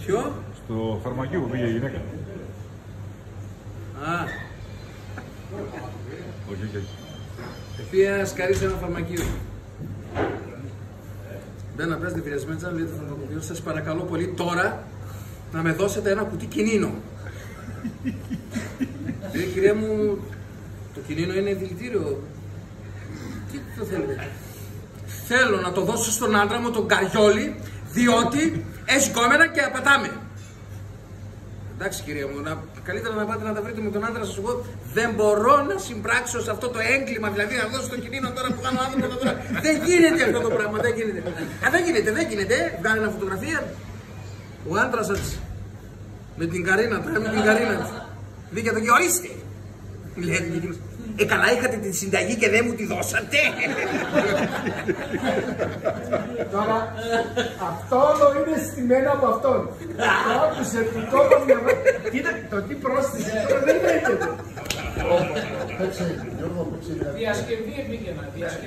Ποιο? Στο φαρμακείο που πήγε η γυναίκα. Α. Όχι. Πήγα σκαρί σε ένα φαρμακείο. Μπαίνω απέναντι στη Βιασμέντζα, λέει το φαρμακοποιό, σας παρακαλώ πολύ τώρα να με δώσετε ένα κουτί κινίνο. Λέει, κυρία μου, το κινίνο είναι δηλητήριο. Τι το θέλετε? Θέλω να το δώσω στον άντρα μου, τον Καριόλη, διότι έχει κόμενα και απατάμε. Εντάξει κυρία μου, καλύτερα να πάτε να τα βρείτε με τον άντρα σας. Εγώ δεν μπορώ να συμπράξω σε αυτό το έγκλημα, δηλαδή να δώσω το κινήνο τώρα που κάνω άνθρωπο τώρα. Δεν γίνεται αυτό το πράγμα, δεν γίνεται. Δεν γίνεται. Βγάλει ένα φωτογραφία. Ο άντρας σας με την Καρίνα, τώρα με την Καρίνα. Δίκαια το και ορίστε. Λέει, καλά είχατε τη συνταγή και δεν μου τη δώσατε. Τώρα, αυτό όλο είναι στημένο από αυτόν. Το άκουσε, του το είπα. Κοίτα, το τι πρόσθεσε τώρα δεν έρχεται. Διασκευή επίκαινα.